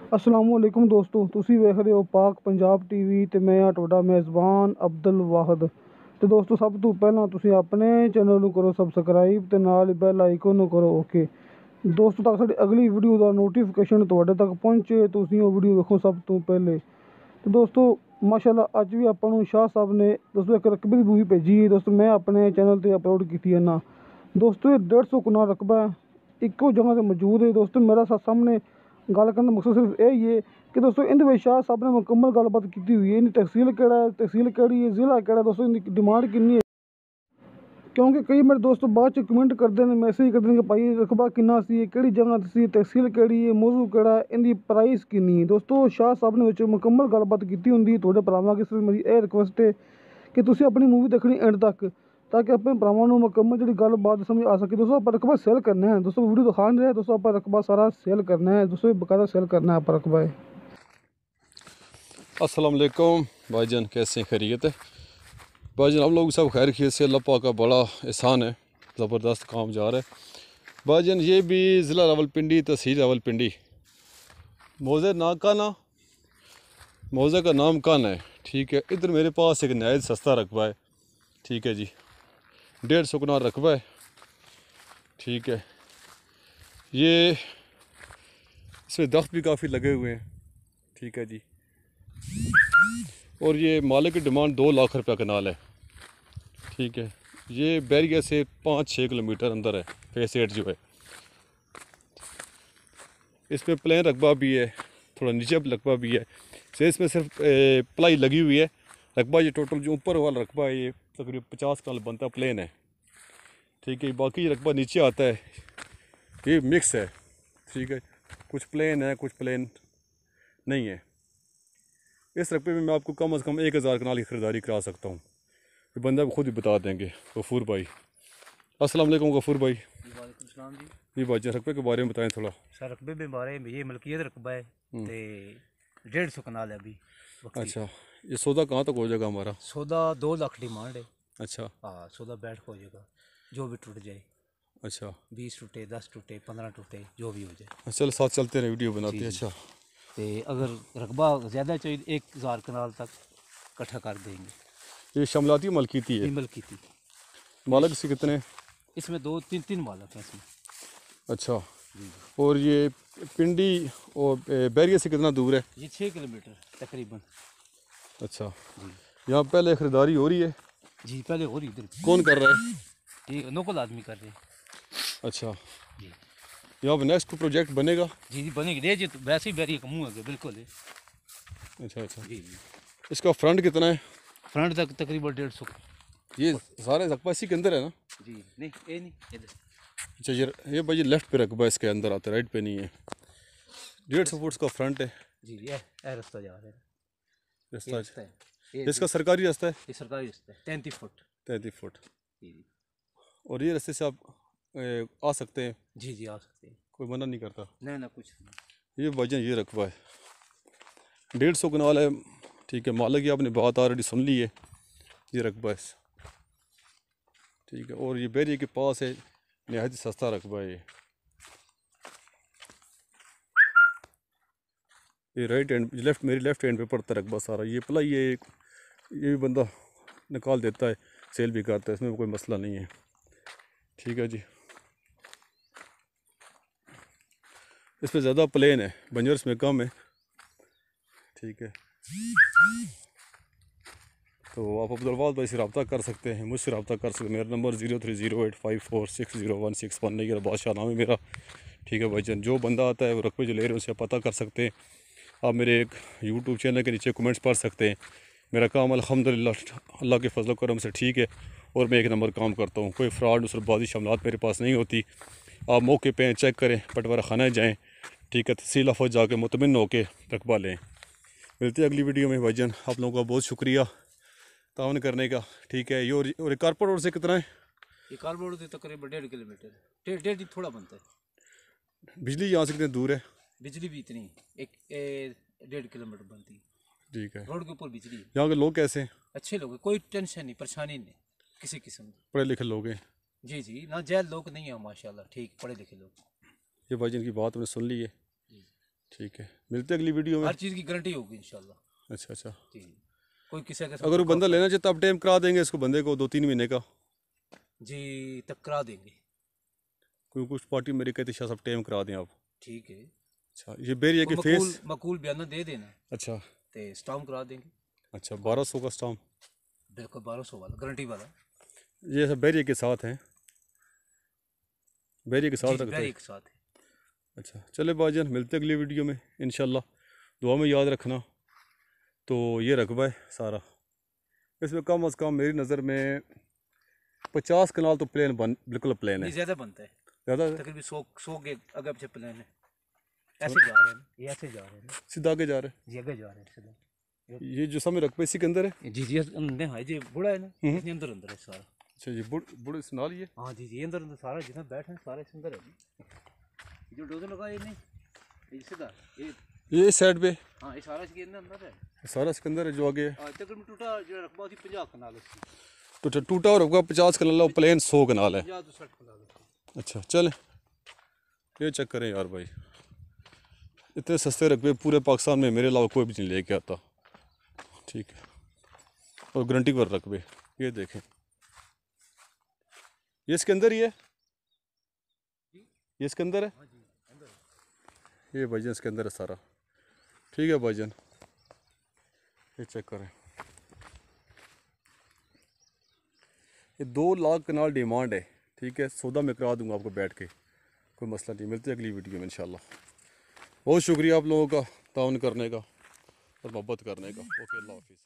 अस्सलाम वालेकुम दोस्तों, ਤੁਸੀਂ ਵੇਖ ਰਹੇ ਹੋ ਪਾਕ ਪੰਜਾਬ ਟੀਵੀ ਤੇ ਮੈਂ ਆ ਤੁਹਾਡਾ ਮੇਜ਼ਬਾਨ ਅਬਦੁਲ ਵਾਹਦ। ਤੇ ਦੋਸਤੋ, ਸਭ ਤੋਂ ਪਹਿਲਾਂ ਤੁਸੀਂ ਆਪਣੇ ਚੈਨਲ ਨੂੰ ਕਰੋ ਸਬਸਕ੍ਰਾਈਬ ਤੇ ਨਾਲ ਬੈਲ ਆਈਕਨ ਨੂੰ ਕਰੋ ਓਕੇ। ਦੋਸਤੋ, ਤਾਂ ਸਾਡੀ ਅਗਲੀ ਵੀਡੀਓ ਦਾ ਨੋਟੀਫਿਕੇਸ਼ਨ ਤੁਹਾਡੇ ਤੱਕ ਪਹੁੰਚੇ, ਤੁਸੀਂ ਉਹ ਵੀਡੀਓ ਵੇਖੋ ਸਭ ਤੋਂ ਪਹਿਲੇ। ਤੇ ਦੋਸਤੋ, ਮਾਸ਼ਾਅੱਲਾ ਅੱਜ ਵੀ ਆਪਾਂ ਨੂੰ ਸ਼ਾਹ ਸਾਹਿਬ ਨੇ ਦੋਸਤੋ ਇੱਕ ਰਕਬੇ ਦੀ ਮੂਵੀ ਭੇਜੀ ਹੈ। ਦੋਸਤੋ ਮੈਂ ਆਪਣੇ ਚੈਨਲ ਤੇ ਅਪਲੋਡ ਕੀਤੀ ਹੈ ਨਾ ਦੋਸਤੋ। ਇਹ 150 ਕਨਾਲ ਰਕਬਾ ਇੱਕੋ ਜਗ੍ਹਾ ਤੇ ਮੌਜੂਦ ਹੈ। ਦੋਸਤੋ ਮੇਰਾ ਸਾਹਮਣੇ ਗੱਲ ਕਰਨ ਦਾ ਮਕਸਦ ਸਿਰਫ ਇਹ ਹੀ ਹੈ ਕਿ ਦੋਸਤੋ ਇਹਦੇ ਵਿੱਚ ਸ਼ਾਹ ਸਾਹਿਬ ਨੇ ਮੁਕੰਮਲ ਗੱਲਬਾਤ ਕੀਤੀ ਹੋਈ ਹੈ। ਇਹਦੀ ਤਹਿਸੀਲ ਕਿਹੜਾ ਹੈ, ਤਹਿਸੀਲ ਕਿਹੜੀ ਹੈ, ਜ਼ਿਲ੍ਹਾ ਕਿਹੜਾ ਦੋਸਤੋ, ਇਹਦੀ ਡਿਮਾਂਡ ਕਿੰਨੀ ਹੈ। ਕਿਉਂਕਿ ਕਈ ਮੇਰੇ ਦੋਸਤ ਬਾਅਦ 'ਚ ਕਮੈਂਟ ਕਰਦੇ ਨੇ, ਮੈਸੇਜ ਕਰਦੇ ਨੇ ਕਿ ਭਾਈ ਰਕਬਾ ਕਿੰਨਾ ਸੀ, ਕਿਹੜੀ ਜਗ੍ਹਾ ਸੀ, ਤਹਿਸੀਲ ਕਿਹੜੀ ਹੈ, ਮੌਜ਼ੂ ਕਿਹੜਾ, ਇਹਦੀ ਪ੍ਰਾਈਸ ਕਿੰਨੀ ਹੈ। ਦੋਸਤੋ ਸ਼ਾਹ ਸਾਹਿਬ ਨੇ ਵਿੱਚ ਮੁਕੰਮਲ ਗੱਲਬਾਤ ਕੀਤੀ ਹੁੰਦੀ ਹੈ। ਤੁਹਾਡੇ ਭਰਾਵਾਂ ਅੱਗੇ ਸਿਰਫ ਮੇਰੀ ਇਹ ਰਿਕੁਐਸਟ ਹੈ ਕਿ ਤੁਸੀਂ ਆਪਣੀ ਮੂਵੀ ਦੇਖਣੀ ਐਂਡ ਤੱਕ, ਤਾਂ ਕਿ ਆਪਣੇ ਭਰਾਵਾਂ ਨੂੰ ਮੁਕੰਮਲ ਜਿਹੜੀ ਗੱਲਬਾਤ ਸਮਝ ਆ ਸਕੇ। ਦੋਸਤੋ ਆਪਾਂ ਰਕਬਾ ਸੇਲ करना है, दोस्तों वीडियो दिखा नहीं रहे दोस्तों, आप रकबा सारा सेल करना है दोस्तों, बकायदा सेल करना है आप रकबा है। अस्सलाम वालेकुम भाईजान, कैसे हैं, खैरियत है भाईजान? आप लोग सब खैर खैरियत से, अल्लाह पाक का बड़ा एहसान है, ज़बरदस्त काम जा रहा है भाईजान। ये भी ज़िला रावलपिंडी, तहसील रावलपिंडी, मौज़े नाकाना, मौज़े का नाम काना है, ठीक है। इधर मेरे पास एक नहायत सस्ता रकबा है, ठीक है जी, 150 कनाल रकबा है, ठीक है। ये इसमें दख्त भी काफ़ी लगे हुए हैं, ठीक है जी। और ये मालिक की डिमांड 2 लाख रुपया कनाल है, ठीक है। ये बैरिया से 5-6 किलोमीटर अंदर है, फेस 8 जो है। इसमें प्लेन रकबा भी है, थोड़ा नीचे रकबा भी है। से इसमें सिर्फ प्लाई लगी हुई है। रकबा ये टोटल जो ऊपर वाला रकबा है ये तकरीबन 50 कनाल बनता प्लेन है, ठीक है। बाकी ये रकबा नीचे आता है, ये मिक्स है, ठीक है। कुछ प्लेन है, कुछ प्लेन नहीं है। इस रकबे में मैं आपको कम से कम 1000 कनाल की ख़रीदारी करा सकता हूँ। ये बंदा खुद ही बता देंगे। गफूर भाई, अस्सलाम वालेकुम गफूर भाई। वालेकुम सलाम जी। जी भाई, रकबे के बारे में बताएं थोड़ा। सर रकबे के बारे में, ये मलकियत रकबा है ते 150 कनाल है अभी। अच्छा, ये सौदा कहाँ तक हो जाएगा हमारा? सौदा 2 लाख डिमांड है। अच्छा, हाँ, सौदा बैठ हो जाएगा, जो भी टूट जाए। अच्छा, 20 टूटे, 10 टूटे, 15 टूटे, जो भी हो जाए। चल साथ चलते रहे, वीडियो बनाते हैं। जी। अच्छा, तो अगर रकबा ज़्यादा चाहिए 1000 कनाल तक इकट्ठा कर देंगे। ये शमलाती मलकीती है, मलकी थी मालक से कितने? इसमें 2-3 मालक हैं इसमें। अच्छा, और ये पिंडी और बैरिया से कितना दूर है? ये 6 किलोमीटर तकरीबन। अच्छा, जी यहाँ पहले खरीदारी हो रही है? जी, पहले हो रही इधर। कौन कर रहा है? ये लोकल आदमी कर रहे हैं। अच्छा, जी यहाँ पर नेक्स्ट कोई प्रोजेक्ट बनेगा? जी जी बनेगी, दे जी, तो वैसे ही बैरिया का मुँह है बिल्कुल है। अच्छा अच्छा, जी जी। इसका फ्रंट कितना है? फ्रंट तक तकरीबन 150। ये सारे रकबा इसी के अंदर है ना? जी नहीं, ये नहीं इधर। अच्छा, ये भाई लेफ्ट पे रकबा इसके अंदर आता है, राइट पे नहीं है। 150 फुट का फ्रंट है। जी ये रास्ता जा रहा है। रास्ता रास्ता है ये, इसका सरकारी रास्ता है? ये सरकारी रास्ता है 33 फुट। 33 फुट। जी जी। और ये रास्ते से आप आ सकते हैं, जी जी आ सकते हैं, कोई मना नहीं करता? नहीं ना कुछ नहीं। ये भाईजान ये रकबा है, 150 कनाल है, ठीक है। मालिक की आपने बात ऑलरेडी सुन ली है। ये रकबा है, ठीक है। और ये बैरिया के पास है, नहायत सस्ता रकबा है ये राइट हैंड, लेफ्ट, मेरी लेफ्ट हैंड पे पड़ता है रकबा सारा। ये प्लाई है, ये भी बंदा निकाल देता है, सेल भी करता है, इसमें कोई मसला नहीं है, ठीक है जी। इसमें ज़्यादा प्लेन है, बंजर्स में कम है, ठीक है। तो आप अब्दुल भाई से रब्ता कर सकते हैं, मुझसे रब्ता कर सकते हैं। मेरा नंबर 0308546061 नहीं, बादशाह नाम है मेरा, ठीक है भाईजान। जो बंदा आता है वो रकबे जो ले रहे हैं उनसे पता कर सकते हैं। आप मेरे एक यूट्यूब चैनल के नीचे कमेंट्स पढ़ सकते हैं। मेरा काम अल्हम्दुलिल्लाह अल्लाह के फजल करम से ठीक है, और मैं 1 नंबर काम करता हूँ। कोई फ्रॉड उसरबाजी शमलात मेरे पास नहीं होती। आप मौके पे चेक करें, पटवारा खाना जाएँ, ठीक है, तहसील ऑफिस जाके मुतमिन होके रकबा लें। मिलते हैं अगली वीडियो में भाईजान। आप लोगों का बहुत शुक्रिया तावन करने का, ठीक है। ये और कारपोरेट रोड से कितना है? ये कारबोर्ड से तकरीबन 1.5 किलोमीटर, 1.5 थोड़ा बनता है। बिजली यहाँ से कितनी दूर है? बिजली भी इतनी, एक 1.5 किलोमीटर बनती है, ठीक है। रोड के ऊपर बिजली है। यहाँ के लोग कैसे हैं? अच्छे लोग हैं, कोई टेंशन नहीं, परेशानी नहीं किसी किस्म की। पढ़े लिखे लोग हैं? जी जी, ना जैल लोग नहीं है माशाल्लाह, ठीक पढ़े लिखे लोग। ये भाईजान की बात हमने सुन ली है, ठीक है, मिलते हैं अगली वीडियो में। हर चीज़ की गारंटी होगी इंशाल्लाह। अच्छा अच्छा, जी, कोई किसी के साथ अगर वो बंदा लेना चाहता आप टाइम करा देंगे इसको, बंदे को 2-3 महीने का? जी तक करा देंगे। क्योंकि कुछ पार्टी मेरी कहती शाह साहब टाइम करा दें आप। ठीक है, अच्छा, ये बेरिया के फेस। मकूल बयाना दे देना अच्छा तो स्टाम्प करा देंगे। अच्छा, 1200 का स्टाम्प। बिल्कुल 1200 वाला गारंटी वाला। ये सब बैरियर के साथ हैं, बैरियर के साथ जी, रखते हैं। एक साथ है। अच्छा चले भाईजान, मिलते हैं अगली वीडियो में इंशाल्लाह। दुआ में याद रखना। तो ये रकबा है सारा, इसमें कम से कम मेरी नज़र में 50 कनाल तो प्लेन बिल्कुल प्लेन है। नहीं ज़्यादा बनता है, ज़्यादा तकरीबन 100 के अगर पीछे प्लान है। ऐसे जा रहे हैं, ये ऐसे जा रहे हैं, सीधा आगे जा रहे जी आगे जा रहे हैं सीधा। हैं। ये जो समय रकबा इसी के अंदर है। जी जी अंदर है, जी बुढ़ा है ना, इसके अंदर अंदर है सारा। अच्छा, ये बुढ़ इस नाल ये। हाँ जी जी, अंदर अंदर सारा जितना बैठे हैं सारे इसके अंदर है जी। जो डोजर लगा ये नहीं, ये सीधा ये इस साइड पे हाँ, ये सारा इसके अंदर है। सारा इसके अंदर है जो आगे है। तकरीबन टूटा जो रकबा थी 50 कनाल उसकी, तो टूटा और रकबा 50 कनाल और प्लेन 100 कनाल है। 50 तो 60 कनाल उसकी। अच्छा चलें, ये चेक करें यार भाई, इतने सस्ते रकबे पूरे पाकिस्तान में मेरे अलावा कोई भी नहीं लेके आता। ठीक है, और गारंटी पर रकबे ये देखें, ये इसके अंदर ही है, ये इसके अंदर है, ये भाईजान इसके अंदर है सारा। ठीक है भाईजान, ये चेक करें, ये 2 लाख कनाल डिमांड है। ठीक है, सौदा मैं करा दूंगा आपको बैठ के, कोई मसला नहीं। मिलते हैं अगली वीडियो में इंशाल्लाह। बहुत शुक्रिया आप लोगों का ताउन करने का और मोहब्बत करने का। ओके, अल्लाह हाफिज़।